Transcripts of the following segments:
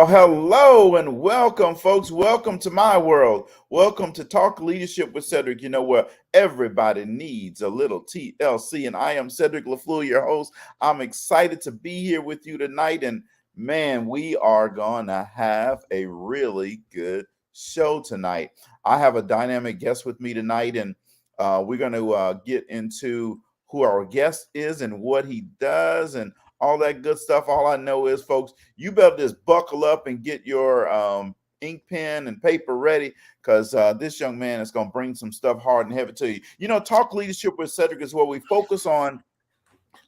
Well, hello and welcome, folks. Welcome to my world. Welcome to Talk Leadership with Cedrick. You know, where everybody needs a little TLC. And I am Cedrick LaFleur, your host. I'm excited to be here with you tonight. And man, we are going to have a really good show tonight. I have a dynamic guest with me tonight, and we're going to get into who our guest is and what he does and all that good stuff. All I know is, folks, you better just buckle up and get your ink pen and paper ready, because this young man is going to bring some stuff hard and heavy to you. You know, Talk Leadership with Cedrick is where we focus on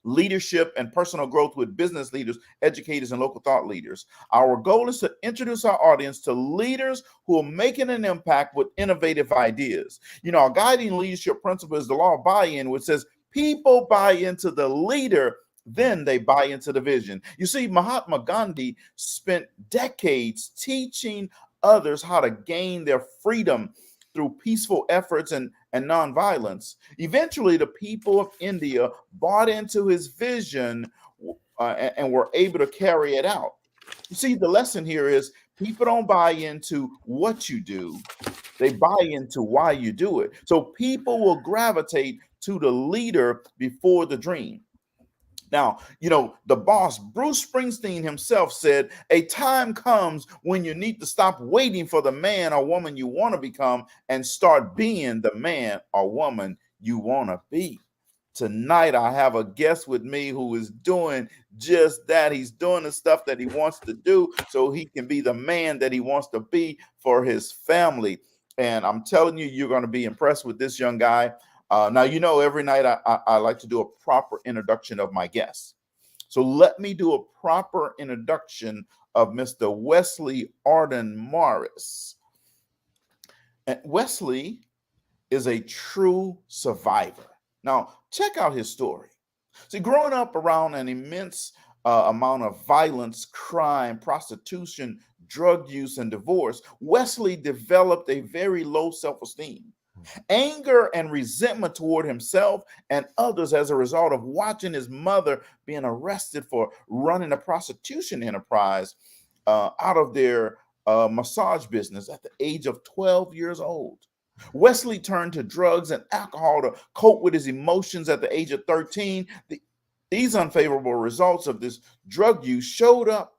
leadership and personal growth with business leaders, educators, and local thought leaders. Our goal is to introduce our audience to leaders who are making an impact with innovative ideas. You know, our guiding leadership principle is the law of buy-in, which says people buy into the leader, then they buy into the vision. You see, Mahatma Gandhi spent decades teaching others how to gain their freedom through peaceful efforts and nonviolence. Eventually, the people of India bought into his vision and were able to carry it out. You see, the lesson here is people don't buy into what you do, they buy into why you do it. So people will gravitate to the leader before the dream. Now, you know, the boss, Bruce Springsteen himself, said, a time comes when you need to stop waiting for the man or woman you want to become and start being the man or woman you want to be. Tonight, I have a guest with me who is doing just that. He's doing the stuff that he wants to do so he can be the man that he wants to be for his family. And I'm telling you, you're going to be impressed with this young guy. Now, you know, every night I like to do a proper introduction of my guests. So let me do a proper introduction of Mr. Westley Arden Morris. And Westley is a true survivor. Now, check out his story. See, growing up around an immense amount of violence, crime, prostitution, drug use, and divorce, Westley developed a very low self-esteem, anger and resentment toward himself and others as a result of watching his mother being arrested for running a prostitution enterprise out of their massage business at the age of 12 years old. Wesley turned to drugs and alcohol to cope with his emotions at the age of 13. These unfavorable results of this drug use showed up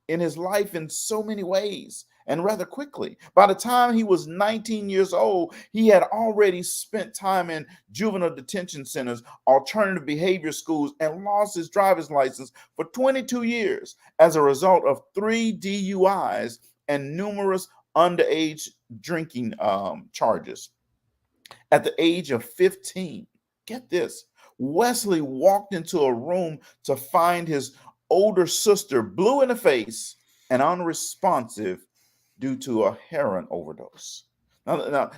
in his life in so many ways, and rather quickly. By the time he was 19 years old, he had already spent time in juvenile detention centers, alternative behavior schools, and lost his driver's license for 22 years as a result of 3 DUIs and numerous underage drinking charges. At the age of 15, get this, Wesley walked into a room to find his older sister blue in the face and unresponsive due to a heroin overdose. Now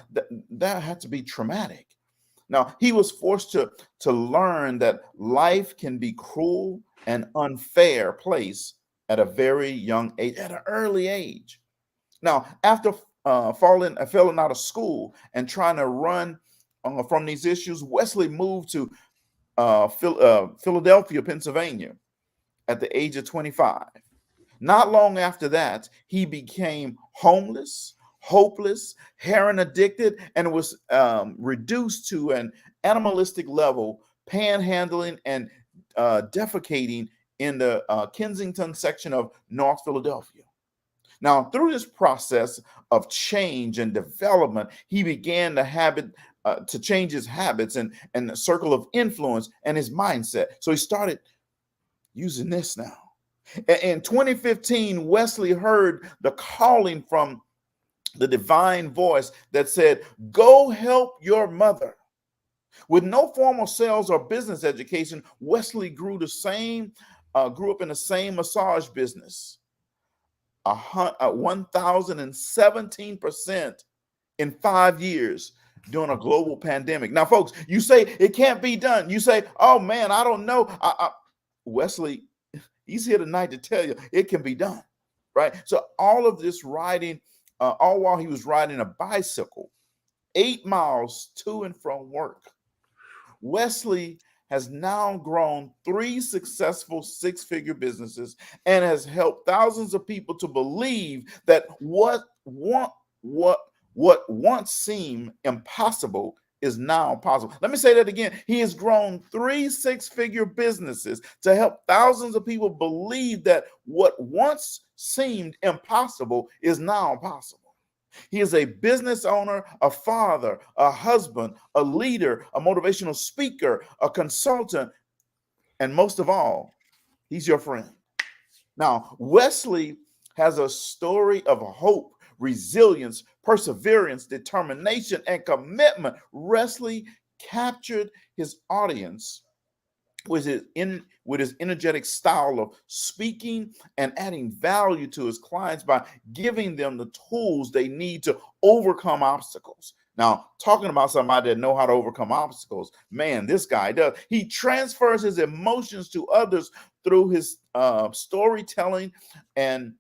that had to be traumatic. Now, he was forced to learn that life can be cruel and unfair place at a very young age, at an early age. Now, after failing out of school and trying to run from these issues, Wesley moved to Philadelphia, Pennsylvania at the age of 25. Not long after that, he became homeless, hopeless, heroin addicted, and was reduced to an animalistic level, panhandling and defecating in the Kensington section of North Philadelphia. Now, through this process of change and development, he began to change his habits and the circle of influence and his mindset. So he started using this now. In 2015, Wesley heard the calling from the divine voice that said, go help your mother. With no formal sales or business education, Wesley grew up in the same massage business, 1,017% in 5 years during a global pandemic. Now, folks, you say it can't be done. You say, oh man, I don't know. Wesley, he's here tonight to tell you it can be done, right? So all of this riding, all while he was riding a bicycle, 8 miles to and from work. Wesley has now grown 3 successful six-figure businesses and has helped thousands of people to believe that what once seemed impossible is now possible. Let me say that again. He has grown 3 six-figure businesses to help thousands of people believe that what once seemed impossible is now possible. He is a business owner, a father, a husband, a leader, a motivational speaker, a consultant, and most of all, he's your friend. Now, Westley has a story of hope, resilience, perseverance, determination, and commitment. Westley captured his audience with his energetic style of speaking and adding value to his clients by giving them the tools they need to overcome obstacles. Now, talking about somebody that know how to overcome obstacles, man, this guy does. He transfers his emotions to others through his storytelling, and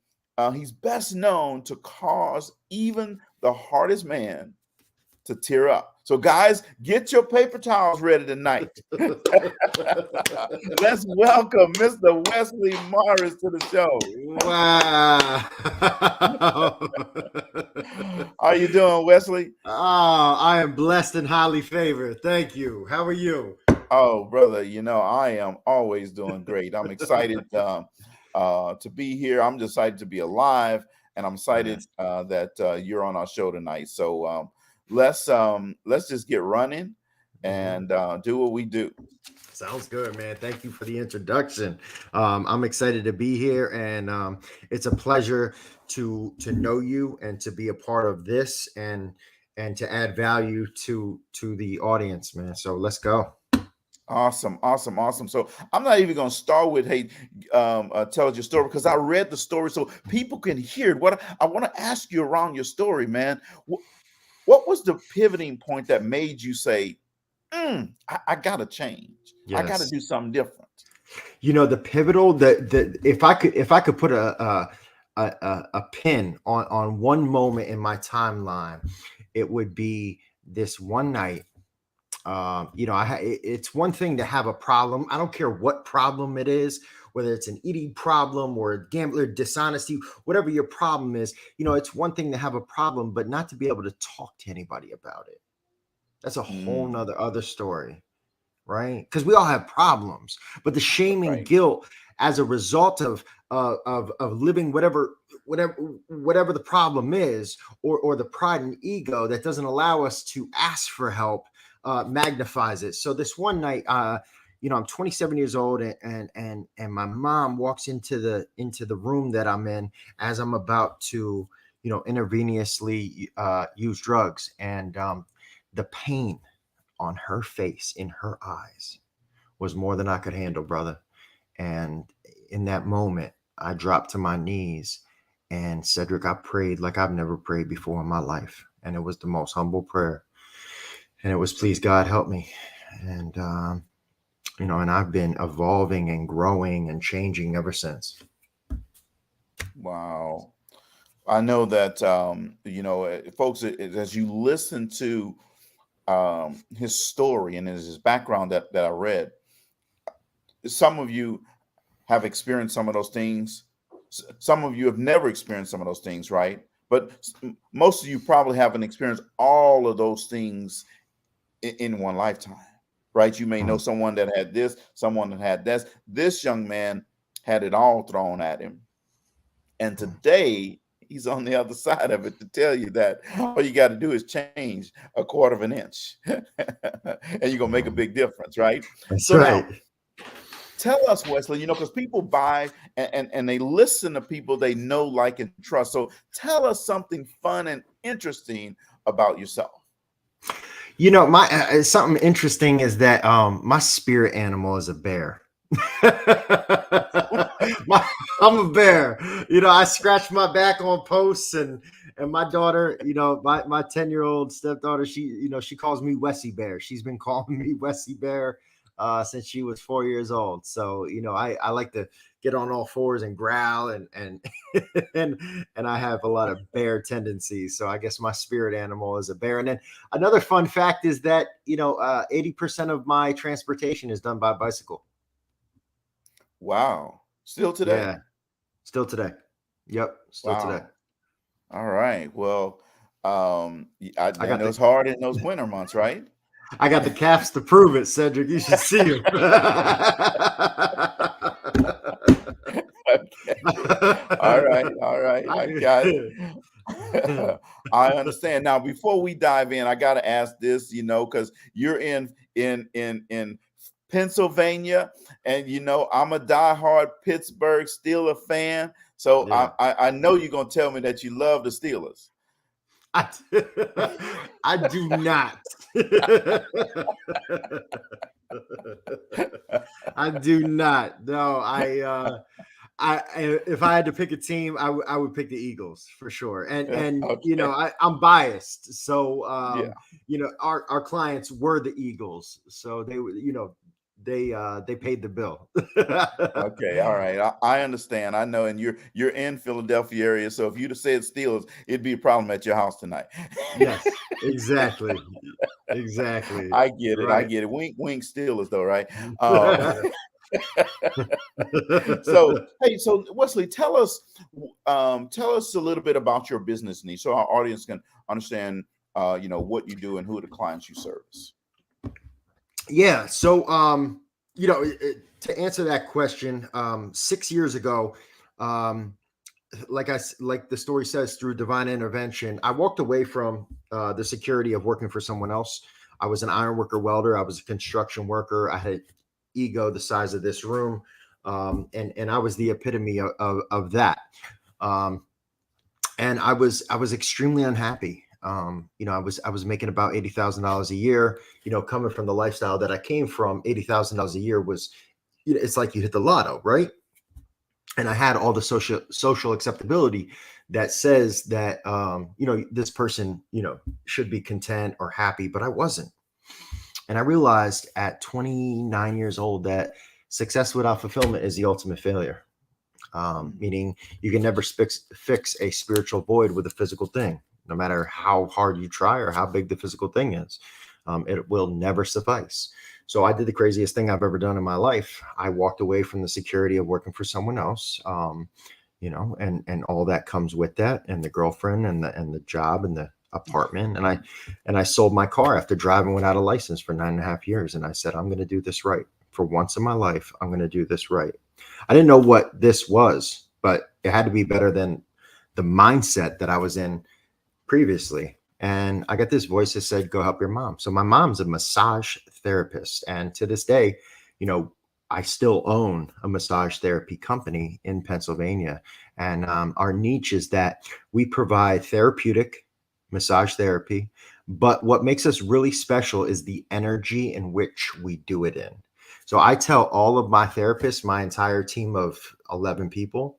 he's best known to cause even the hardest man to tear up. So, guys, get your paper towels ready tonight. Let's welcome Mr. Westley Morris to the show. Wow. How you doing, Westley? Oh, I am blessed and highly favored. Thank you. How are you? Oh, brother, I am always doing great. I'm excited to be here. I'm just excited to be alive, and I'm excited that you're on our show tonight. So let's just get running and do what we do. Sounds good, man. Thank you for the introduction. I'm excited to be here, and it's a pleasure to know you and to be a part of this and to add value to the audience, man. So let's go. Awesome. So I'm not even going to start with, hey, tell us your story, because I read the story so people can hear it. What I want to ask you around your story, man, what was the pivoting point that made you say, I got to change. Yes. I got to do something different. The pivotal, if I could put a pin on one moment in my timeline, it would be this one night. It's one thing to have a problem. I don't care what problem it is, whether it's an eating problem or a gambler, dishonesty, whatever your problem is. It's one thing to have a problem, but not to be able to talk to anybody about it. That's a whole nother other story, right? Because we all have problems, but the shame and guilt as a result of living whatever the problem is, or the pride and ego that doesn't allow us to ask for help, magnifies it. So this one night, I'm 27 years old, and my mom walks into the room that I'm in as I'm about to, intravenously use drugs, and the pain on her face, in her eyes, was more than I could handle, brother. And in that moment, I dropped to my knees, and Cedrick, I prayed like I've never prayed before in my life. And it was the most humble prayer. And it was, please, God, help me. And, and I've been evolving and growing and changing ever since. Wow. I know that, folks, as you listen to his story and his background that I read, some of you have experienced some of those things. Some of you have never experienced some of those things, right? But most of you probably haven't experienced all of those things in one lifetime, right? You may know someone that had this, someone that had this. This young man had it all thrown at him. And today, he's on the other side of it to tell you that all you got to do is change a quarter of an inch and you're going to make a big difference, right? That's right. Now, tell us, Westley, because people buy and they listen to people they know, like, and trust. So tell us something fun and interesting about yourself. My something interesting is that my spirit animal is a bear. I'm a bear. I scratch my back on posts, and my daughter, my 10-year-old stepdaughter, she calls me Wessie Bear. She's been calling me Wessie Bear since she was 4 years old. So, I like to get on all fours and growl and and I have a lot of bear tendencies. So I guess my spirit animal is a bear. And then another fun fact is that, 80% of my transportation is done by bicycle. Wow. Still today? Yeah, still today. Yep, still today. Wow. All right. Well, I I got know the it's hard in those winter months, right? I got the calves to prove it, Cedrick. You should see them. Okay. All right. All right. I got it. I understand. Now, before we dive in, I got to ask this, because you're in Pennsylvania, and I'm a diehard Pittsburgh Steelers fan. So Yeah. I know you're gonna tell me that you love the Steelers. I, I do not. I do not. No, if I had to pick a team, I would pick the Eagles for sure. And Okay. I'm biased, so Yeah. our clients were the Eagles, so they they paid the bill. Okay. All right. I understand. I know, and you're in Philadelphia area, so if you'd have said Steelers, it'd be a problem at your house tonight. Yes, exactly, exactly. I get it. I Right. get it. Wink, wink, Steelers, though, right? Um, so Wesley, tell us a little bit about your business needs, so our audience can understand, what you do and who are the clients you service. Yeah. So, to answer that question, 6 years ago, um, like the story says, through divine intervention, I walked away from the security of working for someone else. I was an ironworker welder. I was a construction worker. I had ego the size of this room, and I was the epitome of that. Um, and I was extremely unhappy. I was making about $80,000 a year. Coming from the lifestyle that I came from, $80,000 a year was, it's like you hit the lotto, right? And I had all the social acceptability that says that this person should be content or happy, but I wasn't. And I realized at 29 years old that success without fulfillment is the ultimate failure. Meaning you can never fix a spiritual void with a physical thing, no matter how hard you try or how big the physical thing is. It will never suffice. So I did the craziest thing I've ever done in my life. I walked away from the security of working for someone else, and all that comes with that, and the girlfriend and the job and the apartment. And I sold my car after driving without a license for 9.5 years. And I said, I'm going to do this right. For once in my life, I'm going to do this right. I didn't know what this was, but it had to be better than the mindset that I was in previously. And I got this voice that said, go help your mom. So my mom's a massage therapist. And to this day, I still own a massage therapy company in Pennsylvania. And our niche is that we provide therapeutic massage therapy. But what makes us really special is the energy in which we do it in. So I tell all of my therapists, my entire team of 11 people,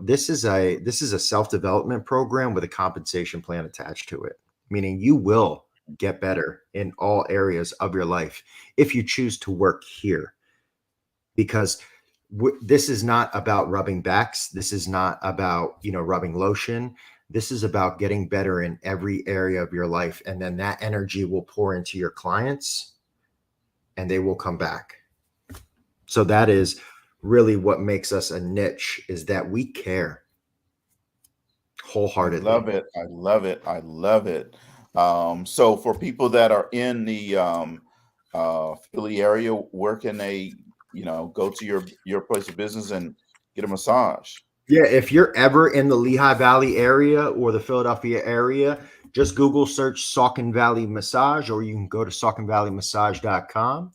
this is a self-development program with a compensation plan attached to it, meaning you will get better in all areas of your life if you choose to work here. Because this is not about rubbing backs. This is not about, rubbing lotion. This is about getting better in every area of your life. And then that energy will pour into your clients and they will come back. So that is really what makes us a niche, is that we care wholeheartedly. I love it. I love it. I love it. So for people that are in the Philly area, where can they, go to your place of business and get a massage? Yeah, if you're ever in the Lehigh Valley area or the Philadelphia area, just Google search Saucon Valley Massage, or you can go to sauconvalleymassage.com.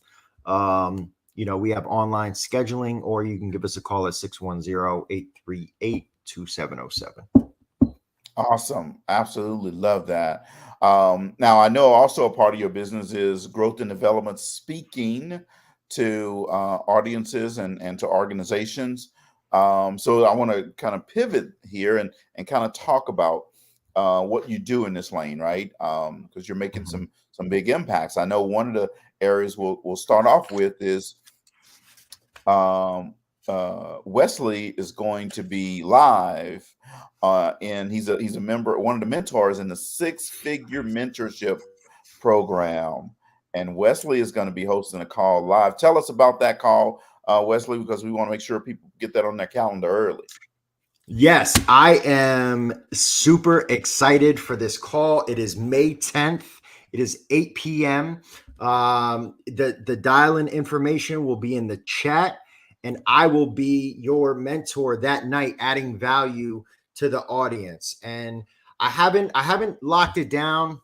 We have online scheduling, or you can give us a call at 610-838-2707. Awesome. Absolutely love that. Now, I know also a part of your business is growth and development, speaking to audiences and to organizations. So I want to kind of pivot here and kind of talk about what you do in this lane, right? Because you're making Mhm. some big impacts. I know one of the areas we'll start off with is Westley is going to be live, and he's a member, one of the mentors in the six-figure mentorship program. And Wesley is going to be hosting a call live. Tell us about that call, Wesley, because we want to make sure people get that on their calendar early. Yes, I am super excited for this call. It is May 10th. It is 8 p.m. The dial-in information will be in the chat, and I will be your mentor that night, adding value to the audience. And I haven't locked it down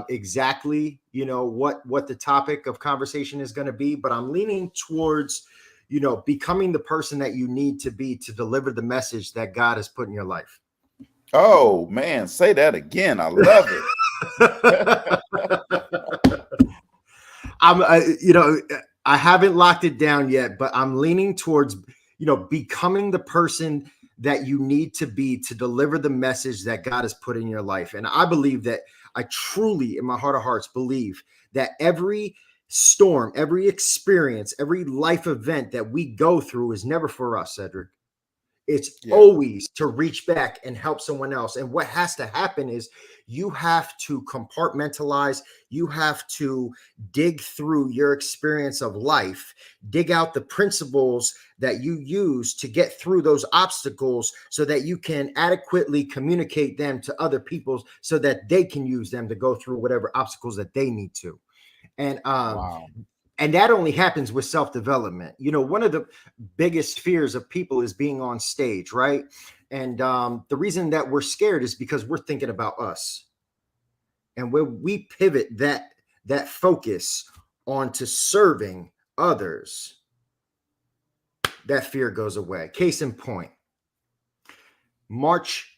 exactly, what the topic of conversation is going to be, but I'm leaning towards becoming the person that you need to be to deliver the message that God has put in your life. Oh man, say that again. I love it. I'm, I haven't locked it down yet, but I'm leaning towards, becoming the person that you need to be to deliver the message that God has put in your life. And I believe that I truly, in my heart of hearts, believe that every storm, every experience, every life event that we go through is never for us, Cedric. It's Yeah. always to reach back and help someone else. And what has to happen is you have to compartmentalize, you have to dig through your experience of life, dig out the principles that you use to get through those obstacles so that you can adequately communicate them to other people so that they can use them to go through whatever obstacles that they need to. And Wow. and that only happens with self-development. One of the biggest fears of people is being on stage, right? And the reason that we're scared is because we're thinking about us. And when we pivot that focus onto serving others, that fear goes away. Case in point, March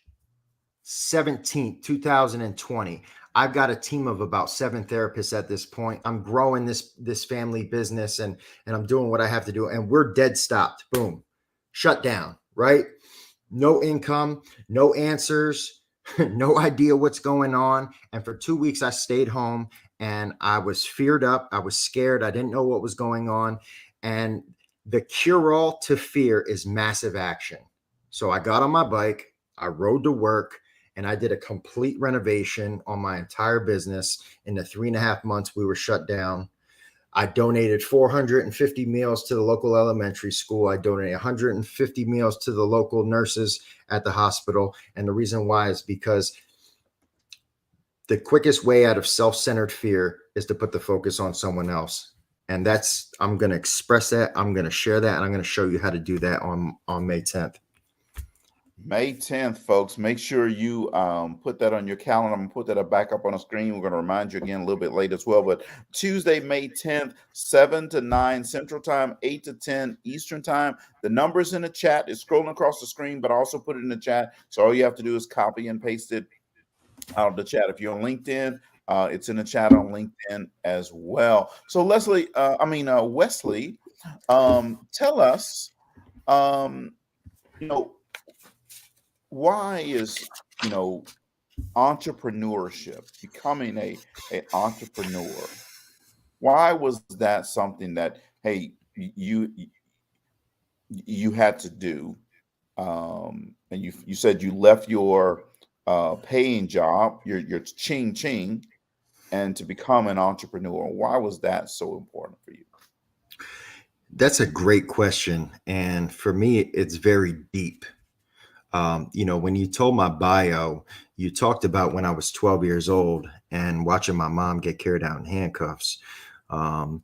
17th, 2020. I've got a team of about 7 therapists at this point. I'm growing this family business and I'm doing what I have to do. And we're dead stopped. Boom. Shut down, right? No income, no answers, no idea what's going on. And for 2 weeks, I stayed home and I was feared up. I was scared. I didn't know what was going on. And the cure-all to fear is massive action. So I got on my bike, I rode to work, and I did a complete renovation on my entire business in the 3.5 months we were shut down. I donated 450 meals to the local elementary school. I donated 150 meals to the local nurses at the hospital. And the reason why is because the quickest way out of self-centered fear is to put the focus on someone else. And I'm going to express that. I'm going to share that. And I'm going to show you how to do that on May 10th. May 10th, folks. Make sure you put that on your calendar. I'm going to put that back up on the screen. We're going to remind you again a little bit late as well. But Tuesday, May 10th, 7 to 9 Central Time, 8 to 10 Eastern Time. The number's in the chat. It's scrolling across the screen, but also put it in the chat. So all you have to do is copy and paste it out of the chat. If you're on LinkedIn, it's in the chat on LinkedIn as well. So Wesley, tell us, why is entrepreneurship, becoming a entrepreneur, why was that something that, hey, you had to do, and you said you left your paying job, your ching ching, and to become an entrepreneur? Why was that so important for you? That's a great question. And for me, it's very deep. When you told my bio, you talked about when I was 12 years old and watching my mom get carried out in handcuffs. I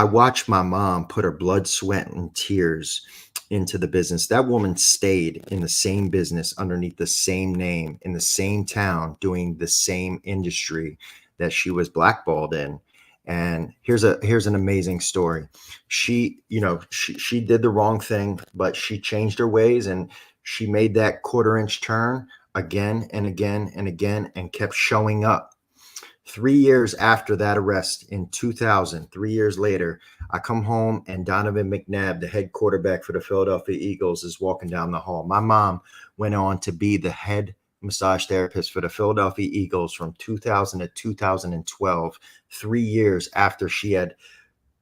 watched my mom put her blood, sweat, and tears into the business. That woman stayed in the same business underneath the same name in the same town, doing the same industry that she was blackballed in. And here's an amazing story. She did the wrong thing, but she changed her ways and she made that 1/4-inch turn again and again and again and kept showing up. 3 years after that arrest in 2000, 3 years later, I come home and Donovan McNabb, the head quarterback for the Philadelphia Eagles, is walking down the hall. My mom went on to be the head massage therapist for the Philadelphia Eagles from 2000 to 2012, 3 years after she had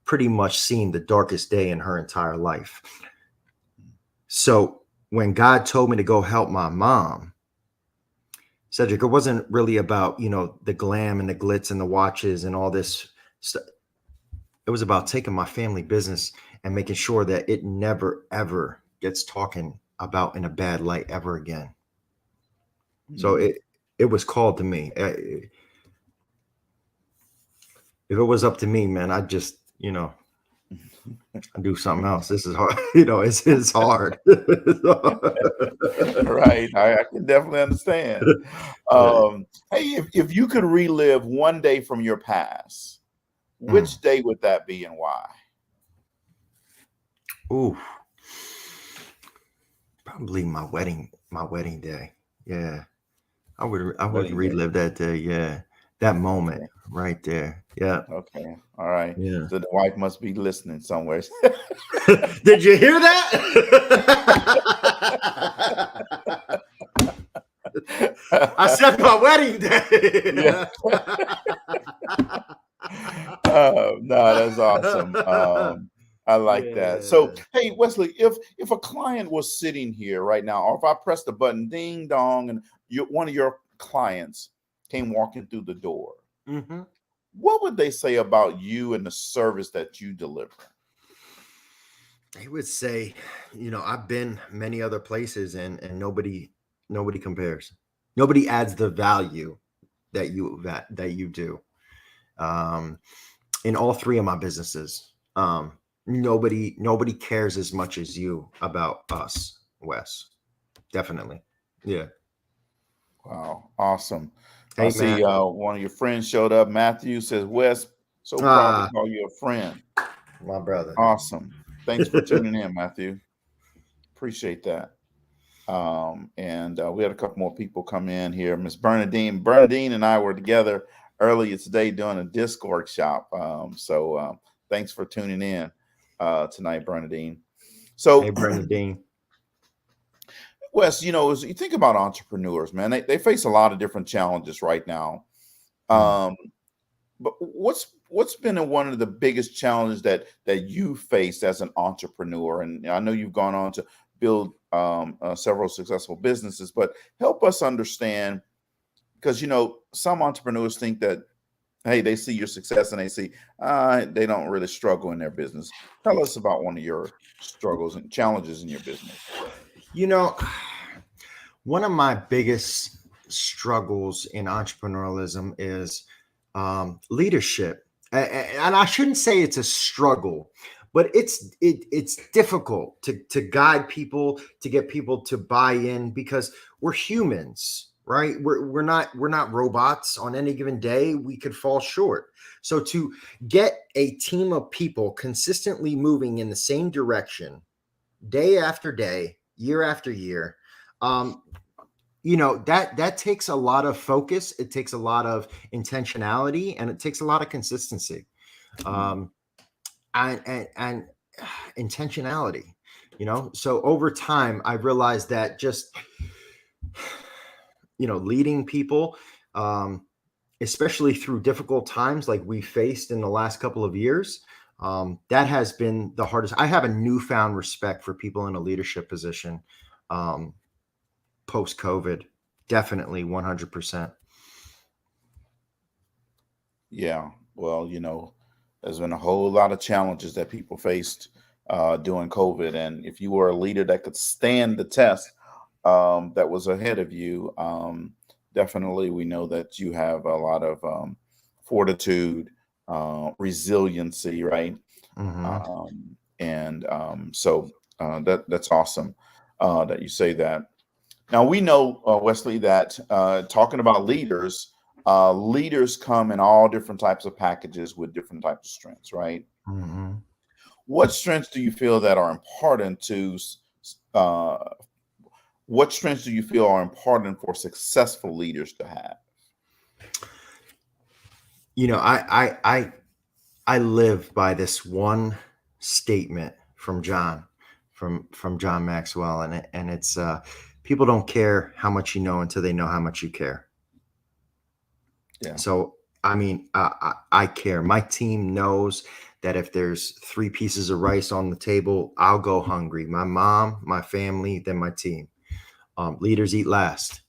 pretty much seen the darkest day in her entire life. So when God told me to go help my mom, Cedrick, it wasn't really about, the glam and the glitz and the watches and all this stuff. It was about taking my family business and making sure that it never, ever gets talking about in a bad light ever again. So it was called to me. If it was up to me, man, I'd just, I'd do something else. This is hard. It's hard. Right. I can definitely understand. Hey, if you could relive one day from your past, which day would that be and why? Ooh, probably my wedding day. Yeah. I would relive that day. Yeah. That moment right there. Yeah. Okay. All right. Yeah. So the wife must be listening somewhere. Did you hear that? I said my wedding day. Yeah. No, that's awesome. I like that. So, hey, Wesley, if a client was sitting here right now, or if I pressed the button, ding dong, and one of your clients came walking through the door, what would they say about you and the service that you deliver? They would say, I've been many other places, and nobody compares. Nobody adds the value that you do. In all three of my businesses, nobody cares as much as you about us, Wes. Definitely. Yeah. Wow. Awesome. Hey, I see one of your friends showed up. Matthew says, Wes, so proud to call you a friend. My brother. Awesome. Thanks for tuning in, Matthew. Appreciate that. And we had a couple more people come in here. Miss Bernadine. Bernadine and I were together earlier today doing a disc workshop. So thanks for tuning in tonight, Bernadine. So, hey, Bernadine. Wes, as you think about entrepreneurs, man, they face a lot of different challenges right now. But what's been one of the biggest challenges that you faced as an entrepreneur? And I know you've gone on to build several successful businesses, but help us understand, because some entrepreneurs think that, hey, they see your success and they see they don't really struggle in their business. Tell us about one of your struggles and challenges in your business. One of my biggest struggles in entrepreneurialism is leadership. And I shouldn't say it's a struggle, but it's difficult to guide people, to get people to buy in, because we're humans, right? We're not robots. On any given day, we could fall short. So to get a team of people consistently moving in the same direction, day after day, year after year, that takes a lot of focus. It takes a lot of intentionality, and it takes a lot of consistency, and intentionality. So over time, I realized that just leading people, especially through difficult times like we faced in the last couple of years, that has been the hardest. I have a newfound respect for people in a leadership position post-COVID. Definitely 100%. Yeah. Well, there's been a whole lot of challenges that people faced during COVID. And if you were a leader that could stand the test that was ahead of you, definitely we know that you have a lot of fortitude, resiliency, right? So that's awesome that you say that. Now, we know, Wesley, that talking about leaders, leaders come in all different types of packages with different types of strengths, right? What strengths do you feel that are important what strengths do you feel are important for successful leaders to have? I live by this one statement from John Maxwell, and it's people don't care how much you know until they know how much you care. Yeah. So, I mean, I care. My team knows that if there's 3 pieces of rice on the table, I'll go hungry. My mom, my family, then my team. Leaders eat last,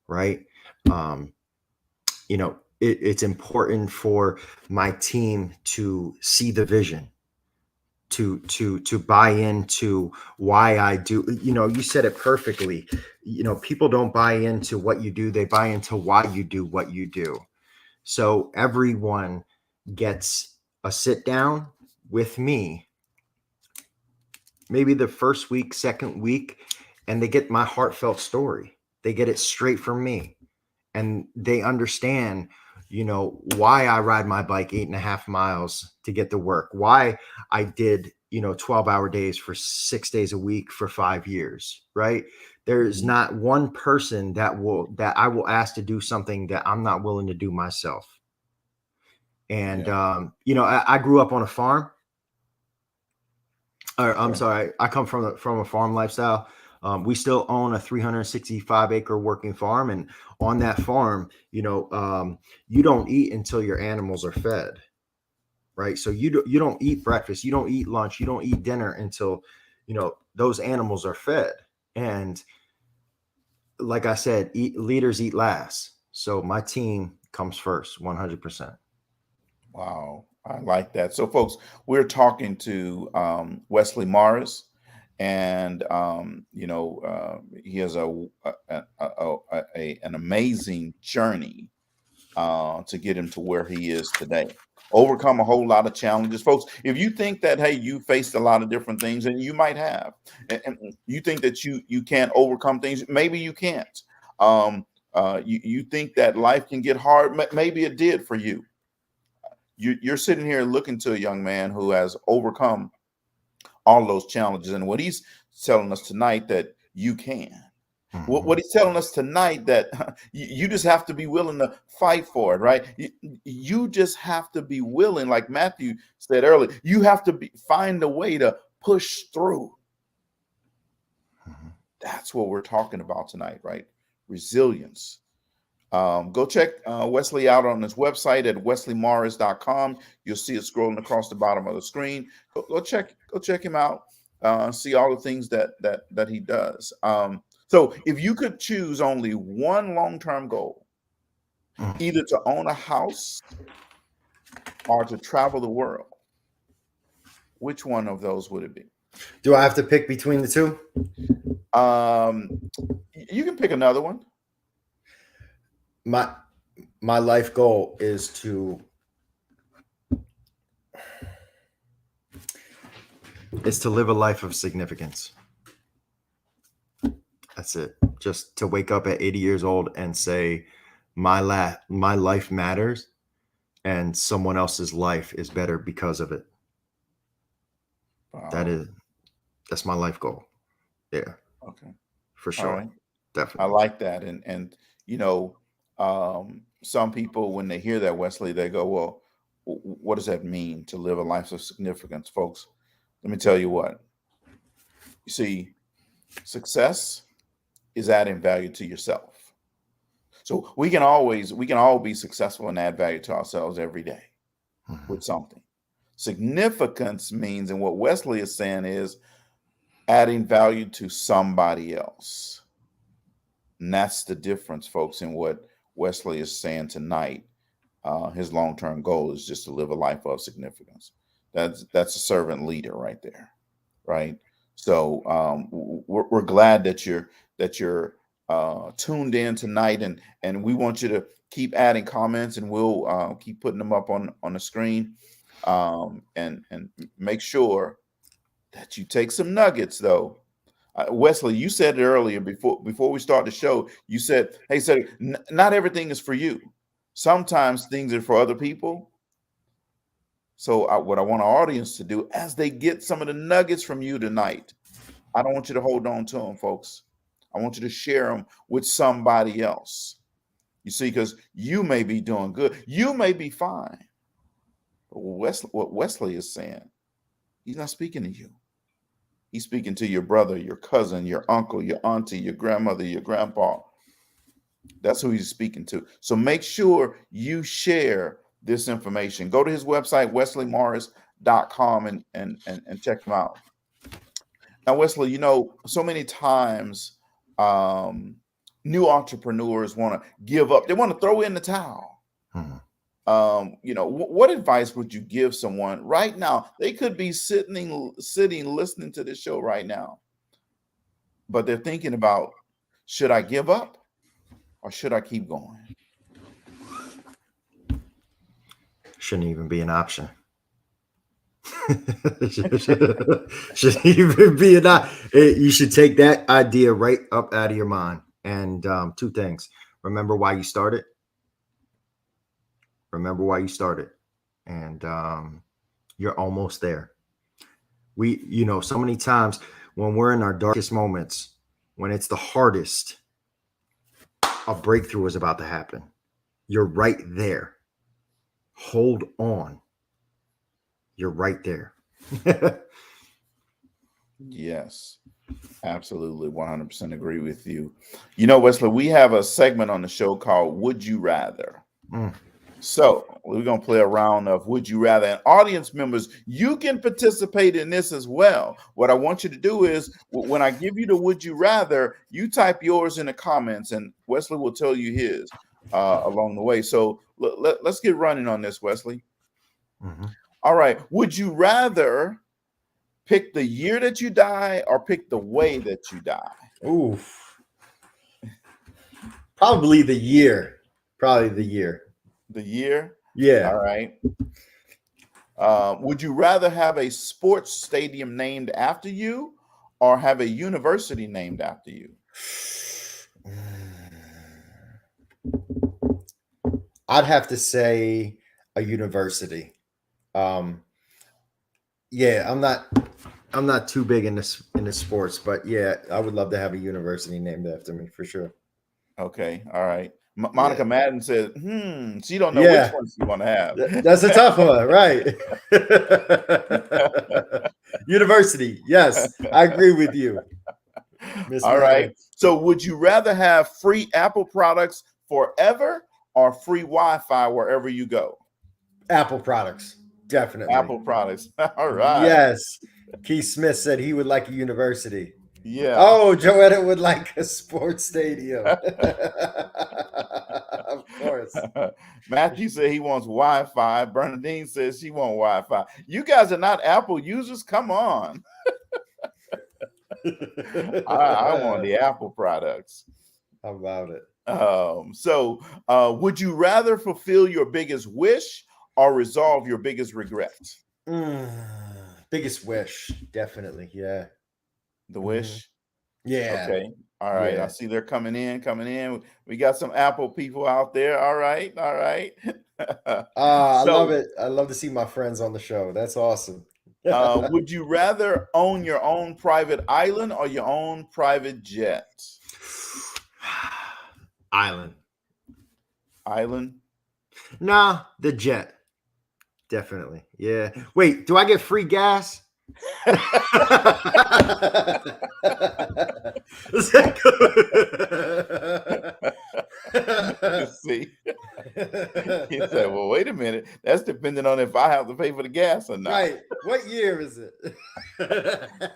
right? You know, it's important for my team to see the vision, to buy into why I do. You know, you said it perfectly. You know, people don't buy into what you do, they buy into why you do what you do. So everyone gets a sit down with me, maybe the first week, second week, and they get my heartfelt story. They get it straight from me, and they understand, you know, why I ride my bike 8.5 miles to get to work, why I did, you know, 12-hour days for 6 days a week for 5 years, right? There's Mhm. not one person that I will ask to do something that I'm not willing to do myself. And Yeah. you know, I grew up on a farm. Or I'm Okay. sorry, I come from a farm lifestyle. We still own a 365-acre working farm, and on that farm, you know, you don't eat until your animals are fed, right? So you don't eat breakfast, you don't eat lunch, you don't eat dinner until, you know, those animals are fed. And like I said, leaders eat last. So my team comes first, 100%. Wow, I like that. So, folks, we're talking to Wesley Morris, and he has an amazing journey to get him to where he is today. Overcome a whole lot of challenges, folks. If you think that, hey, you faced a lot of different things, and you might have, and you think that you can't overcome things, maybe you can't. You think that life can get hard, maybe it did for you. You're sitting here looking to a young man who has overcome all those challenges, and what he's telling us tonight that you can. What Mhm. he's telling us tonight that you just have to be willing to fight for it, right? You just have to be willing, like Matthew said earlier. You have to find a way to push through. Mhm. That's what we're talking about tonight, right? Resilience. Go check Wesley out on his website at wesleymorris.com. You'll see it scrolling across the bottom of the screen. Go check him out. See all the things that he does. So if you could choose only one long-term goal, Mhm. either to own a house or to travel the world, which one of those would it be? Do I have to pick between the two? Um, you can pick another one. My my life goal is to live a life of significance. That's it. Just to wake up at 80 years old and say, my life matters, and someone else's life is better because of it. That Wow. is that's my life goal. Yeah, Okay. for All sure. right. I Definitely. like that. And you know, some people when they hear that, Wesley, they go, "Well, what does that mean to live a life of significance?" Folks, let me tell you what. You see, success is adding value to yourself. So we can all be successful and add value to ourselves every day Mhm. with something. Significance means, and what Wesley is saying is adding value to somebody else. And that's the difference, folks, in what Wesley is saying tonight. His long-term goal is just to live a life of significance. That's a servant leader right there, right? So we're glad that you're tuned in tonight, and we want you to keep adding comments, and we'll keep putting them up on the screen, and make sure that you take some nuggets though. Wesley, you said it earlier before we start the show. You said, "Hey, said not everything is for you. Sometimes things are for other people." So, what I want our audience to do, as they get some of the nuggets from you tonight, I don't want you to hold on to them, folks. I want you to share them with somebody else. You see, because you may be doing good, you may be fine. But what Wesley is saying, he's not speaking to you. He's speaking to your brother, your cousin, your uncle, your auntie, your grandmother, your grandpa. That's who he's speaking to. So make sure you share this information. Go to his website, wesleymorris.com, and check him out. Now, Wesley, you know, so many times new entrepreneurs want to give up. They want to throw in the towel. You know, what advice would you give someone right now? They could be sitting, listening to this show right now, but they're thinking about, should I give up or should I keep going? Shouldn't even be an option. Shouldn't even be an option. You should take that idea right up out of your mind. And two things. Remember why you started. Remember why you started. And you're almost there. You know, so many times when we're in our darkest moments, when it's the hardest, a breakthrough is about to happen. You're right there. Hold on. You're right there. Yes, absolutely. 100% agree with you. You know, Wesley, we have a segment on the show called Would You Rather? So we're going to play a round of Would You Rather. And audience members, you can participate in this as well. What I want you to do is when I give you the Would You Rather, you type yours in the comments and Wesley will tell you his along the way. So let's get running on this, Wesley. All right. Would you rather pick the year that you die or pick the way that you die? Oof. Probably the year. Probably the year. The year? Yeah. All right. Would you rather have a sports stadium named after you or have a university named after you? I'd have to say a university. Yeah, I'm not too big in this sports, but yeah, I would love to have a university named after me for sure. Okay, all right. Monica Madden said, she don't know Yeah. which one she want to have. That's a tough one, right? University, yes, I agree with you. Miss All Madden. right. So would you rather have free Apple products forever or free Wi-Fi wherever you go? Apple products, definitely. Apple products. All right. Yes. Keith Smith said he would like a university. Yeah. Oh, Joetta would like a sports stadium. Of course. Matthew said he wants Wi-Fi. Bernadine says she wants Wi-Fi. You guys are not Apple users. Come on. I want the Apple products. How about it? So would you rather fulfill your biggest wish or resolve your biggest regret? Biggest wish, definitely. Yeah. The wish? Yeah. Okay. All right. Yeah. I see they're coming in. We got some Apple people out there. All right. I love it. I love to see my friends on the show. That's awesome. Would you rather own your own private island or your own private jet? Island. Nah, the jet. Definitely. Yeah. Wait, do I get free gas? See, he said, well, wait a minute. That's depending on if I have to pay for the gas or not. Right. What year is it?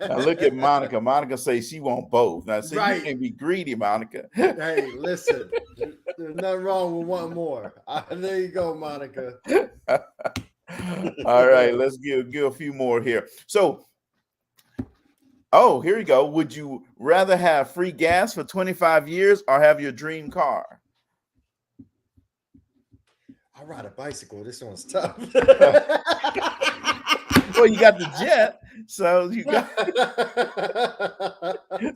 Now look at Monica. Monica says she wants both. Now see, you can't be greedy, Monica. Hey, listen, there's nothing wrong with wanting more. There you go, Monica. All right, let's give a few more here. So, here you go. Would you rather have free gas for 25 years or have your dream car? I ride a bicycle. This one's tough. Well, you got the jet, so you got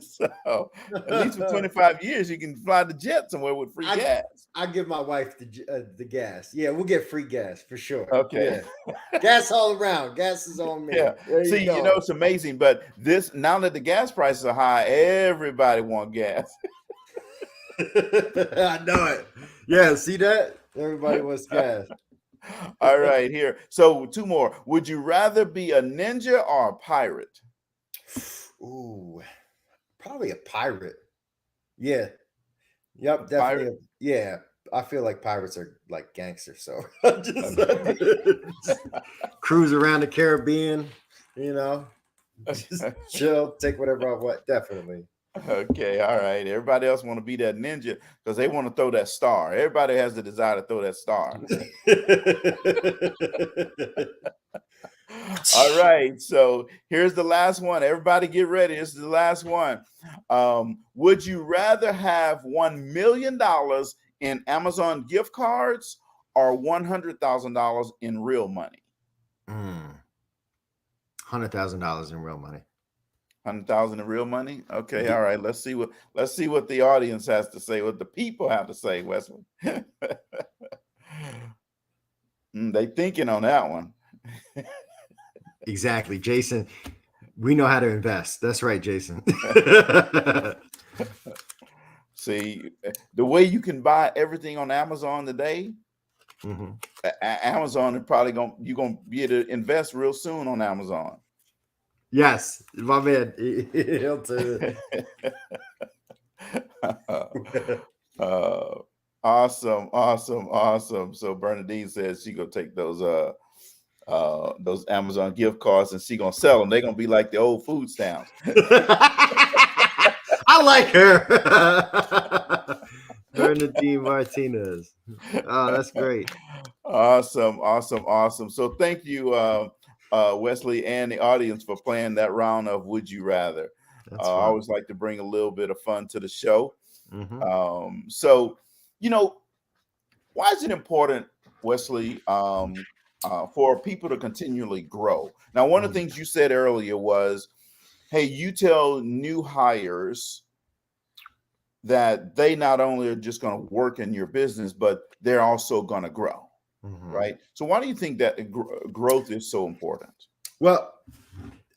so at least for 25 years you can fly the jet somewhere with free gas. I give my wife the gas. Yeah, we'll get free gas for sure. Okay, yeah. Gas all around. Gas is on me. Yeah. See, you know it's amazing, but now that the gas prices are high, everybody wants gas. I know it. Yeah, see that? Everybody wants gas. All right, here. So 2 more. Would you rather be a ninja or a pirate? Ooh, probably a pirate. Yeah. Yep, definitely. Pirate. Yeah. I feel like pirates are like gangsters. So just cruise around the Caribbean, you know, just chill, take whatever I want. Definitely. Okay, all right. Everybody else want to be that ninja because they want to throw that star. Everybody has the desire to throw that star. All right, so here's the last one. Everybody get ready. This is the last one. Would you rather have $1 million in Amazon gift cards or $100,000 in real money? $100,000 in real money. 100,000 in real money. Okay, all right. Let's see what the audience has to say. What the people have to say, Wesley. They thinking on that one. Exactly, Jason. We know how to invest. That's right, Jason. See, the way you can buy everything on Amazon today, Mhm. Amazon is probably you're gonna be able to invest real soon on Amazon. Yes, my man. He'll do it. Awesome. So Bernadine says she gonna take those Amazon gift cards and she gonna sell them. They're gonna be like the old food stamps. I like her. Bernadine Martinez. Oh, that's great. Awesome. So thank you, Wesley, and the audience for playing that round of Would You Rather. That's I fun. always like to bring a little bit of fun to the show. Mhm. So, why is it important, Wesley, for people to continually grow? Now, one of the things you said earlier was, hey, you tell new hires that they not only are just going to work in your business, but they're also going to grow, right? So why do you think that growth is so important? Well,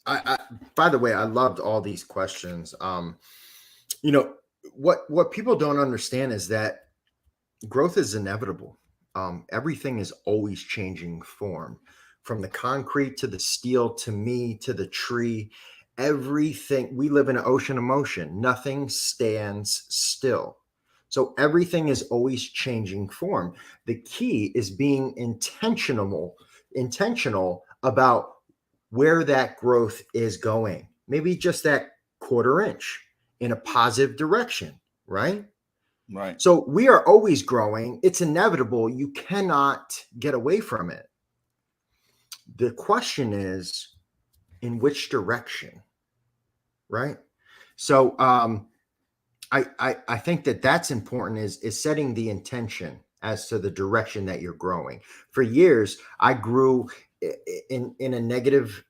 I by the way, I loved all these questions. What people don't understand is that growth is inevitable. Everything is always changing form, from the concrete to the steel to me to the tree. Everything, we live in an ocean of motion. Nothing stands still. So everything is always changing form. The key is being intentional about where that growth is going. Maybe just that quarter inch in a positive direction, right? Right. So we are always growing. It's inevitable. You cannot get away from it. The question is, in which direction, right? So I think that's important, is setting the intention as to the direction that you're growing. For years, I grew in a negative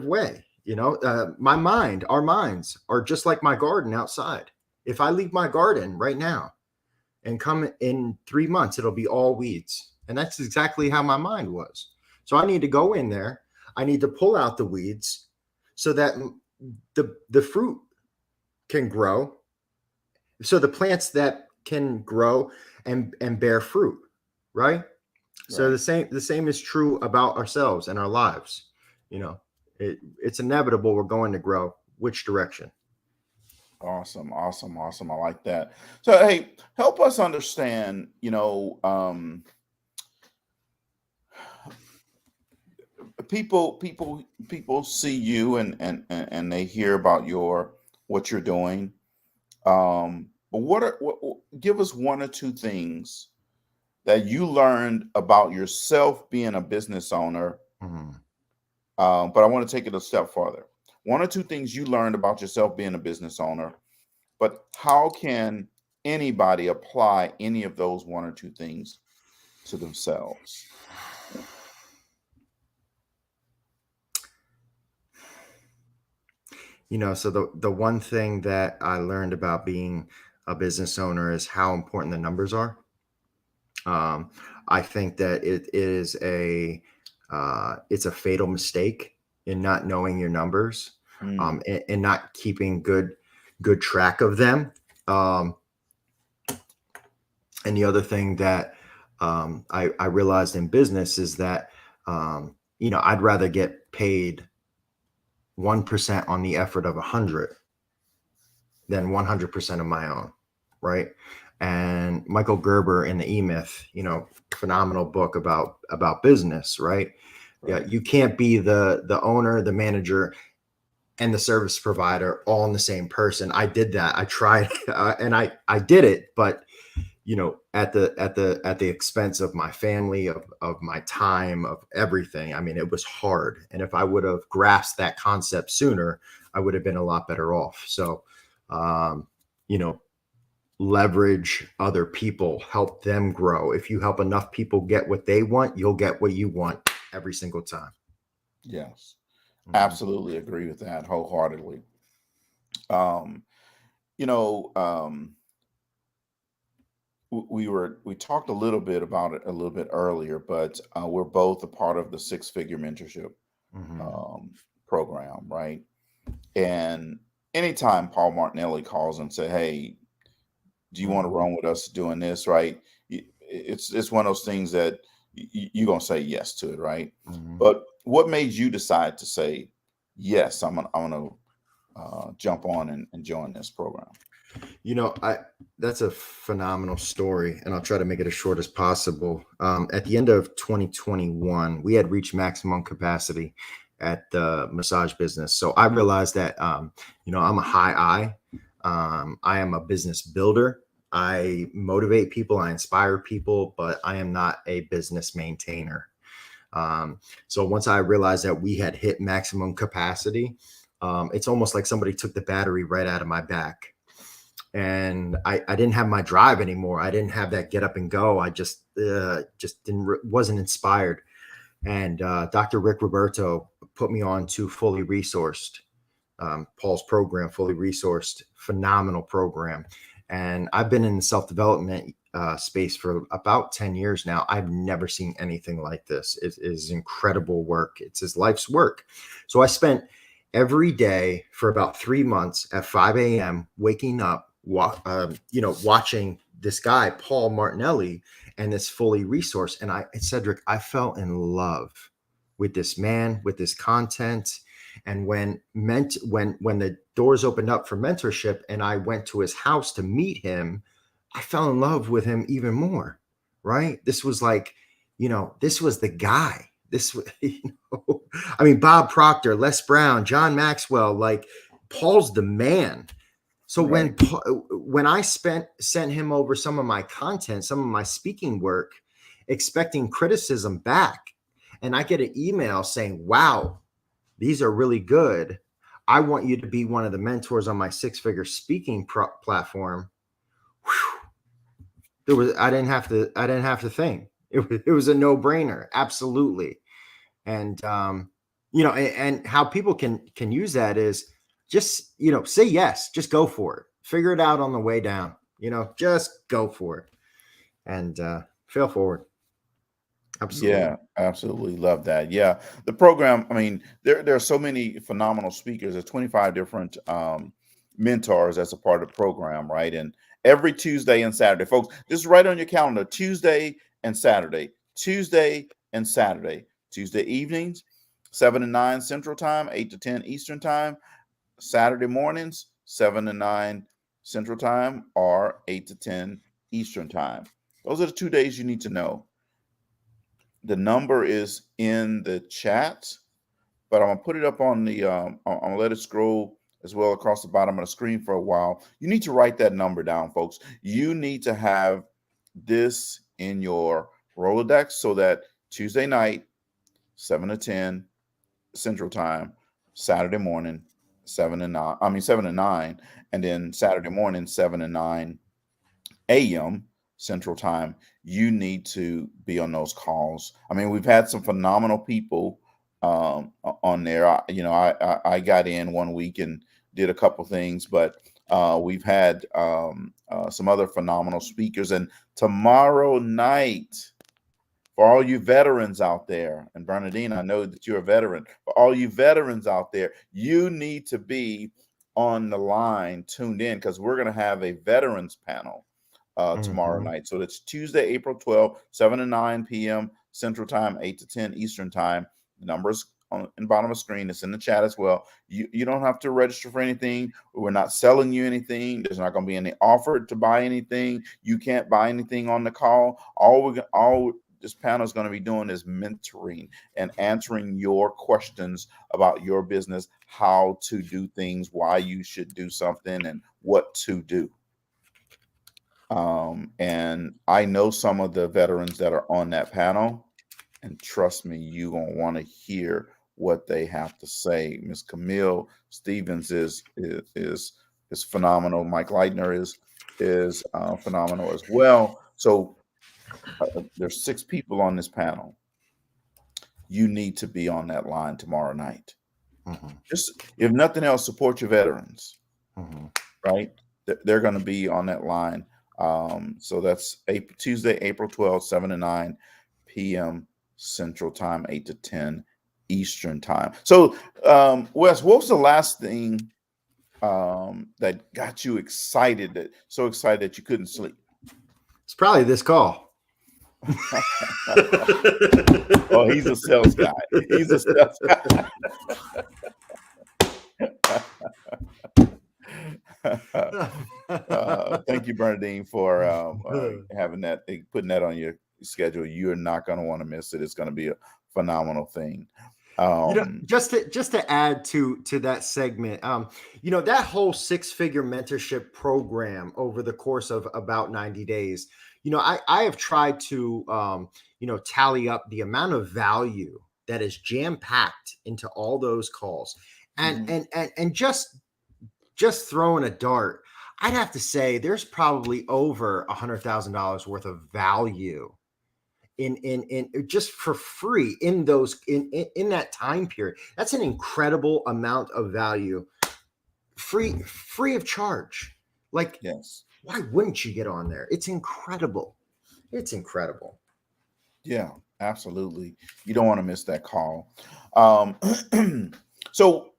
way. Our minds are just like my garden outside. If I leave my garden right now and come in 3 months, it'll be all weeds. And that's exactly how my mind was. So I need to go in there. I need to pull out the weeds so that the fruit can grow. So the plants that can grow and bear fruit, right? So the same is true about ourselves and our lives. It's inevitable. We're going to grow. Which direction? Awesome. I like that. So, hey, help us understand, people see you and they hear about what you're doing. But give us one or two things that you learned about yourself being a business owner. But I want to take it a step further. One or two things you learned about yourself being a business owner, but how can anybody apply any of those one or two things to themselves? So the one thing that I learned about being a business owner is how important the numbers are. I think that it's a fatal mistake in not knowing your numbers, and not keeping good track of them. And the other thing that I realized in business is that I'd rather get paid 1% on the effort of 100 than 100% of my own, right? And Michael Gerber in the E-Myth, phenomenal book about business, right? Yeah, Right. you can't be the owner, the manager, and the service provider all in the same person. I did that. I tried, and I did it, but at the expense of my family, of my time, of everything. I mean, it was hard. And if I would have grasped that concept sooner, I would have been a lot better off. So, um, you know, leverage other people, help them grow. If you help enough people get what they want, you'll get what you want every single time. Yes. Mhm. Absolutely agree with that wholeheartedly. Um, you know, we talked a little bit about it a little bit earlier, but we're both a part of the Six Figure Mentorship Mhm. um, program, right? And anytime Paul Martinelli calls and say, "Hey, do you want to Mhm. run with us doing this?" Right? It's one of those things that you're gonna say yes to it, right? Mhm. But what made you decide to say yes? I'm gonna jump on and join this program. I that's a phenomenal story, and I'll try to make it as short as possible. At the end of 2021, we had reached maximum capacity at the massage business. So I realized that, I'm a high I. I am a business builder. I motivate people, I inspire people, but I am not a business maintainer. So once I realized that we had hit maximum capacity, it's almost like somebody took the battery right out of my back, and I didn't have my drive anymore. I didn't have that get up and go. I just wasn't inspired. And Dr. Rick Roberto put me on to Fully Resourced, Paul's program, Fully Resourced, phenomenal program. And I've been in the self development space for about 10 years now. I've never seen anything like this. It is incredible work. It's his life's work. So I spent every day for about 3 months at 5 a.m. waking up, watching this guy, Paul Martinelli, and this Fully Resourced. And Cedrick, I fell in love with this man, with this content. And when the doors opened up for mentorship and I went to his house to meet him, I fell in love with him even more. Right? This was like, this was the guy. I mean, Bob Proctor, Les Brown, John Maxwell, like Paul's the man. So Right. when I sent him over some of my content, some of my speaking work, expecting criticism back, and I get an email saying, "Wow, these are really good. I want you to be one of the mentors on my six-figure speaking platform." Whew, I didn't have to think. It was a no-brainer, absolutely. And and how people can use that is just say yes, just go for it, figure it out on the way down, just go for it, and fail forward. Absolutely. Yeah, absolutely love that. Yeah, the program. I mean, there are so many phenomenal speakers. There's 25 different mentors as a part of the program, right? And every Tuesday and Saturday, folks, just write on your calendar: Tuesday and Saturday, Tuesday and Saturday, Tuesday evenings, 7 to 9 Central Time, 8 to 10 Eastern Time. Saturday mornings, 7 to 9 Central Time, or 8 to 10 Eastern Time. Those are the 2 days you need to know. The number is in the chat, but I'm gonna put it up on the. I'm gonna let it scroll as well across the bottom of the screen for a while. You need to write that number down, folks. You need to have this in your Rolodex so that Tuesday night, 7 to 10 Central Time, Saturday morning, 7 to 9. I mean 7 to 9, and then Saturday morning, 7 to 9 a.m. Central Time, you need to be on those calls. I mean, we've had some phenomenal people on there. I got in one week and did a couple things, but we've had some other phenomenal speakers. And tomorrow night, for all you veterans out there, and Bernadine, I know that you're a veteran. For all you veterans out there, you need to be on the line, tuned in, because we're going to have a veterans panel tomorrow Mhm. night. So that's Tuesday, April 12th, 7 to 9 p.m. Central Time, 8 to 10 Eastern Time. The number's on the bottom of the screen. It's in the chat as well. You don't have to register for anything. We're not selling you anything. There's not going to be any offer to buy anything. You can't buy anything on the call. All this panel is going to be doing is mentoring and answering your questions about your business, how to do things, why you should do something, and what to do. And I know some of the veterans that are on that panel, and trust me, you're going to want to hear what they have to say. Miss Camille Stevens is phenomenal. Mike Leitner is phenomenal as well. So there's 6 people on this panel. You need to be on that line tomorrow night. Just, if nothing else, support your veterans, right? They're going to be on that line. So that's Tuesday, April 12th, 7 to 9 p.m. Central Time, 8 to 10 Eastern Time. So, Wes, what was the last thing that got you excited, so excited that you couldn't sleep? It's probably this call. Oh, he's a sales guy. He's a sales guy. Thank you, Bernadine, for having that, putting that on your schedule. You're not going to want to miss it. It's going to be a phenomenal thing. Just to add to that segment, that whole 6-figure mentorship program over the course of about 90 days, I have tried to, tally up the amount of value that is jam-packed into all those calls, and just throwing a dart, I'd have to say there's probably over $100,000 worth of value in just for free in that time period. That's an incredible amount of value, free of charge. Like, yes, why wouldn't you get on there? It's incredible. It's incredible. Yeah, absolutely. You don't want to miss that call. So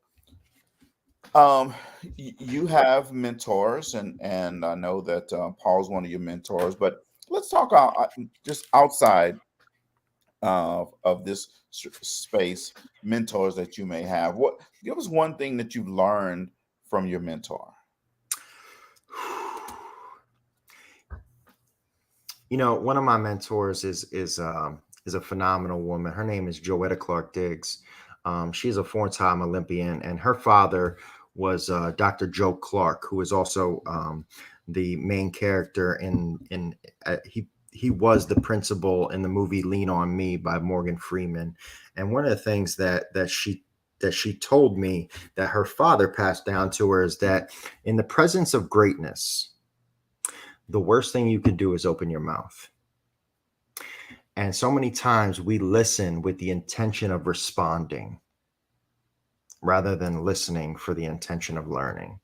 you have mentors, and I know that Paul's one of your mentors, but let's talk just outside of this space, mentors that you may have. Give us one thing that you've learned from your mentor. One of my mentors is a phenomenal woman. Her name is Joetta Clark Diggs. She's a 4-time Olympian, and her father was Dr. Joe Clark, who is also the main character he was the principal in the movie Lean on Me by Morgan Freeman. And one of the things that she told me that her father passed down to her is that in the presence of greatness, the worst thing you can do is open your mouth. And so many times we listen with the intention of responding rather than listening for the intention of learning.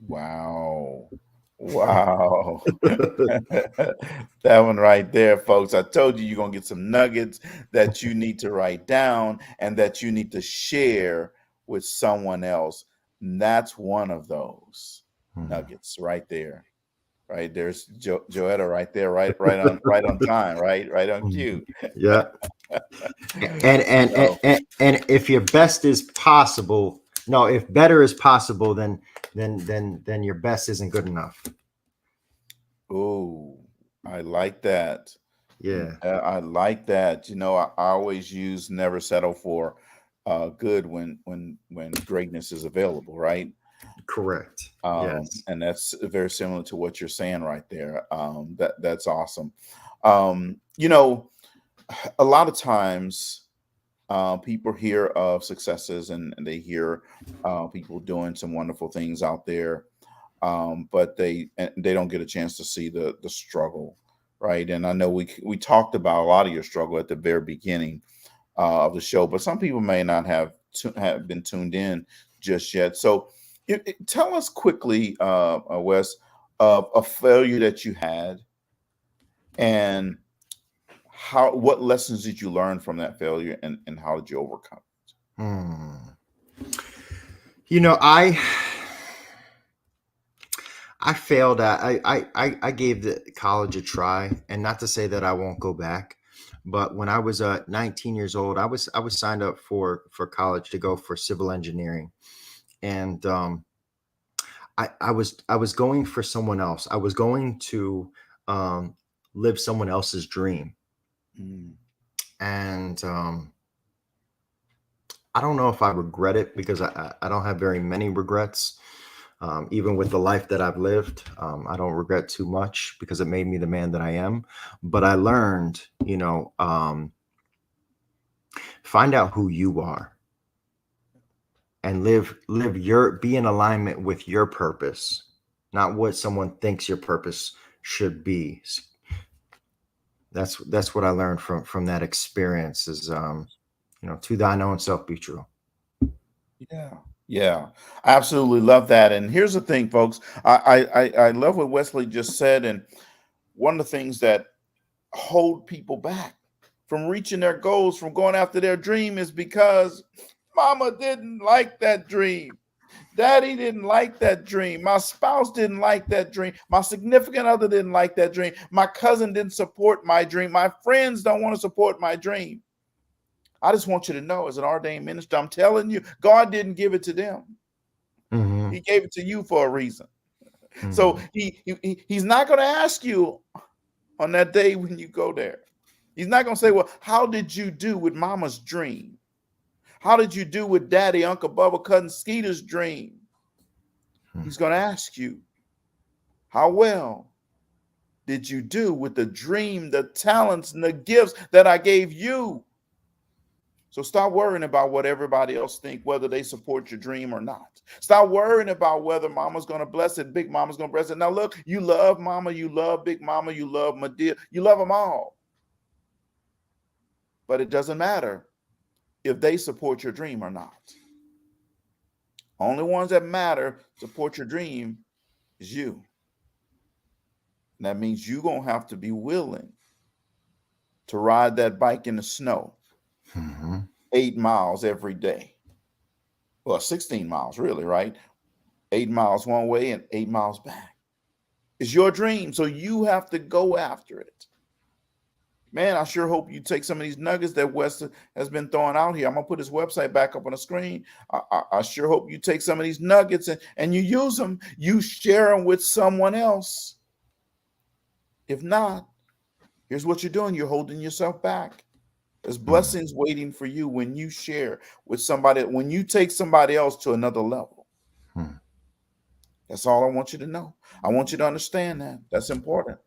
Wow. That one right there, folks. I told you you're going to get some nuggets that you need to write down and that you need to share with someone else. And that's one of those nuggets right there. Right there's Joetta right there, right on time, right on cue. Yeah. and if your best is possible, if better is possible, then your best isn't good enough. Oh, I like that. Yeah, I like that. I always use never settle for good when greatness is available, right? Correct. Yes. And that's very similar to what you're saying right there. That's awesome. A lot of times people hear of successes and they hear people doing some wonderful things out there, but they don't get a chance to see the struggle, right? And I know we talked about a lot of your struggle at the very beginning of the show, but some people may not have been tuned in just yet. So tell us quickly, Wes, of a failure that you had, and what lessons did you learn from that failure, and how did you overcome it? I failed at I gave the college a try, and not to say that I won't go back, But when I was 19 years old, I was signed up for college to go for civil engineering, and I was going for someone else. I was going to um, live someone else's dream, Mm. and I don't know if I regret it because I don't have very many regrets. Even with the life that I've lived, I don't regret too much because it made me the man that I am. But I learned, find out who you are and be in alignment with your purpose, not what someone thinks your purpose should be. That's what I learned from that experience is to thine own self be true. Yeah. Yeah. I absolutely love that. And here's the thing, folks. I love what Wesley just said. And one of the things that hold people back from reaching their goals, from going after their dream, is because mama didn't like that dream. Daddy didn't like that dream. My spouse didn't like that dream. My significant other didn't like that dream. My cousin didn't support my dream. My friends don't want to support my dream. I just want you to know, as an ordained minister, I'm telling you, God didn't give it to them. Mm-hmm. He gave it to you for a reason. So Mm-hmm. he's not going to ask you on that day when you go there. He's not going to say, well, how did you do with mama's dream? How did you do with daddy, Uncle Bubba, cousin Skeeter's dream? He's going to ask you, how well did you do with the dream, the talents, and the gifts that I gave you? So stop worrying about what everybody else think, whether they support your dream or not. Stop worrying about whether mama's going to bless it, big mama's going to bless it. Now look, you love mama, you love big mama, you love Madea, you love them all. But it doesn't matter if they support your dream or not. Only ones that matter support your dream is you. And that means you're going to have to be willing to ride that bike in the snow Mm-hmm. 8 miles every day. Well, 16 miles, really, right? 8 miles one way and 8 miles back. It's your dream, so you have to go after it. Man, I sure hope you take some of these nuggets that West has been throwing out here. I'm going to put his website back up on the screen. I sure hope you take some of these nuggets and you use them. You share them with someone else. If not, here's what you're doing. You're holding yourself back. There's blessings waiting for you when you share with somebody, when you take somebody else to another level. Mm-hmm. That's all I want you to know. I want you to understand that. That's important.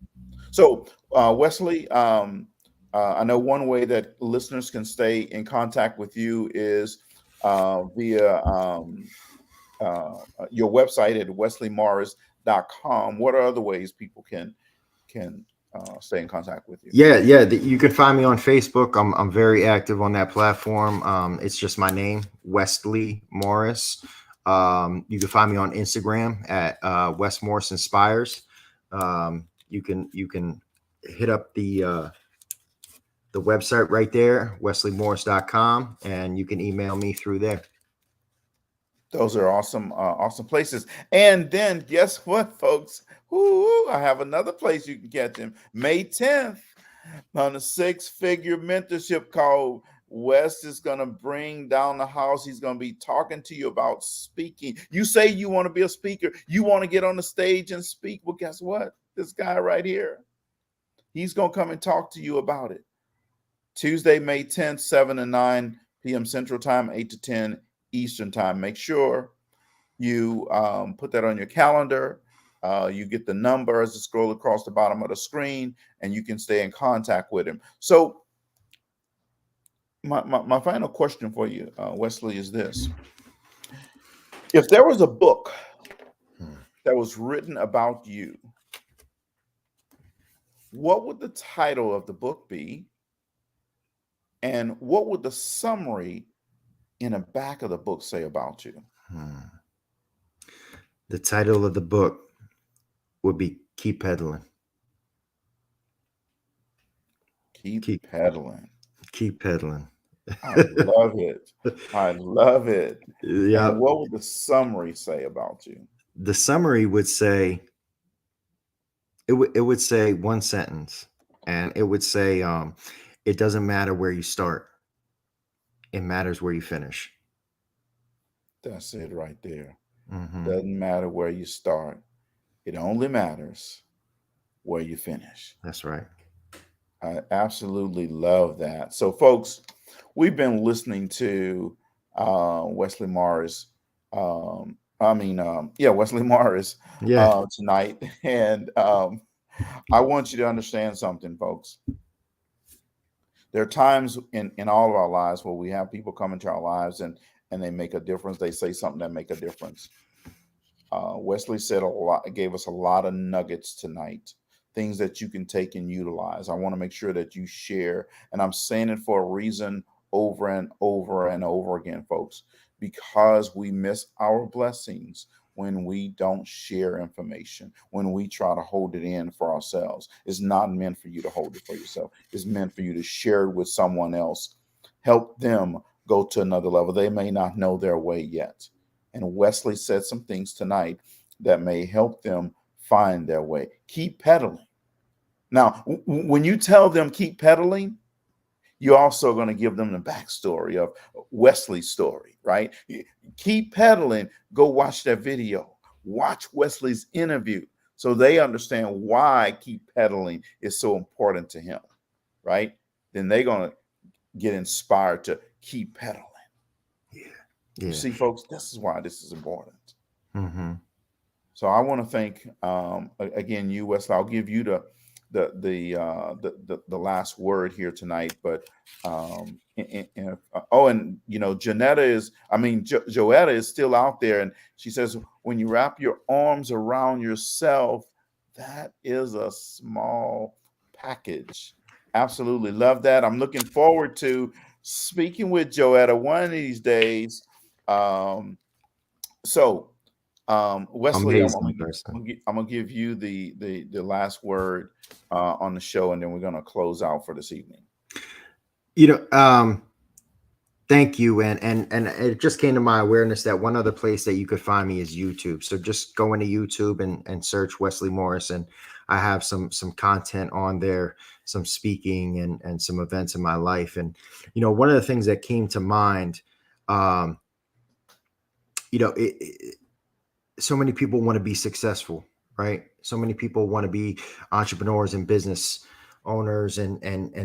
So, Wesley, I know one way that listeners can stay in contact with you is via your website at wesleymorris.com. What are other ways people can stay in contact with you? Yeah. You can find me on Facebook. I'm very active on that platform. It's just my name, Westley Morris. You can find me on Instagram at West Morris Inspires. You can hit up the website right there, wesleymorris.com, and you can email me through there. Those are awesome, awesome places. And then guess what, folks? Ooh, I have another place you can catch him. May 10th on a 6-figure mentorship call. Wes is going to bring down the house. He's going to be talking to you about speaking. You say you want to be a speaker. You want to get on the stage and speak. Well, guess what? This guy right here, he's going to come and talk to you about it. Tuesday, May 10th, 7 to 9 p.m. Central Time, 8 to 10 Eastern Time. Make sure you put that on your calendar. You get the number as you scroll across the bottom of the screen, and you can stay in contact with him. So my final question for you, Wesley, is this. If there was a book that was written about you, what would the title of the book be? And what would the summary in the back of the book say about you? The title of the book would be Keep Pedaling. Keep pedaling. Keep pedaling. I love it. I love it. Yeah. And what would the summary say about you? The summary would say, it would say one sentence, and it would say, it doesn't matter where you start. It matters where you finish. That's it right there. Mm-hmm. Doesn't matter where you start. It only matters where you finish. That's right. I absolutely love that. So, folks, we've been listening to Wesley Morris. Wesley Morris Yeah. tonight. And I want you to understand something, folks. There are times in all of our lives where we have people come into our lives and they make a difference. They say something that make a difference. Wesley said a lot, gave us a lot of nuggets tonight, things that you can take and utilize. I want to make sure that you share, and I'm saying it for a reason over and over and over again, folks, because we miss our blessings when we don't share information, when we try to hold it in for ourselves. It's not meant for you to hold it for yourself. It's meant for you to share it with someone else, help them go to another level. They may not know their way yet. And Wesley said some things tonight that may help them find their way. Keep pedaling. Now, when you tell them keep pedaling, you're also going to give them the backstory of Wesley's story, right? Keep pedaling. Go watch that video. Watch Wesley's interview so they understand why keep pedaling is so important to him, right? Then they're going to get inspired to keep pedaling. Yeah. You see, folks, this is why this is important. Mm-hmm. So I want to thank again you, Wesley. I'll give you the last word here tonight. But and Joetta is still out there, and she says when you wrap your arms around yourself, that is a small package. Absolutely love that. I'm looking forward to speaking with Joetta one of these days. Wesley, Amazing person. I'm gonna give you the last word on the show, and then we're gonna close out for this evening. Thank you, and it just came to my awareness that one other place that you could find me is YouTube. So just go into YouTube and search Wesley Morris, and I have some content on there, some speaking and some events in my life. And one of the things that came to mind, so many people want to be successful, right? So many people want to be entrepreneurs and business owners and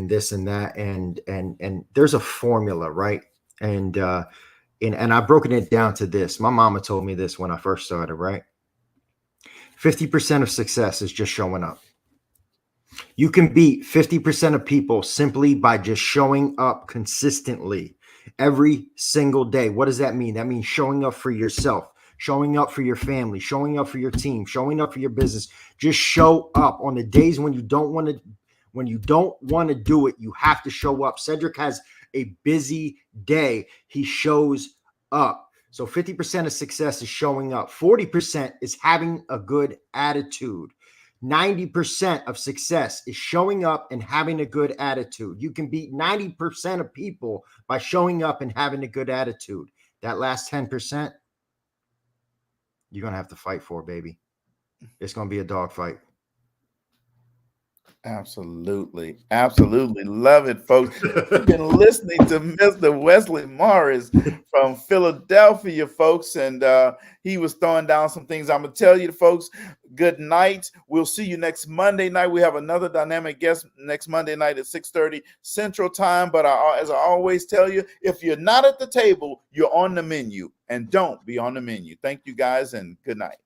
this and that. And there's a formula, right? And I've broken it down to this. My mama told me this when I first started, right? 50% of success is just showing up. You can beat 50% of people simply by just showing up consistently every single day. What does that mean? That means showing up for yourself, showing up for your family, showing up for your team, showing up for your business. Just show up on the days when you don't want to. When you don't want to do it, you have to show up. Cedrick has a busy day. He shows up. So 50% of success is showing up. 40% is having a good attitude. 90% of success is showing up and having a good attitude. You can beat 90% of people by showing up and having a good attitude. That last 10%, you're going to have to fight for, baby. It's going to be a dogfight. Absolutely. Absolutely. Love it, folks. You've been listening to Mr. Wesley Morris from Philadelphia, folks. And he was throwing down some things. I'm going to tell you, folks, good night. We'll see you next Monday night. We have another dynamic guest next Monday night at 6:30 Central Time. But as I always tell you, if you're not at the table, you're on the menu. And don't be on the menu. Thank you, guys, and good night.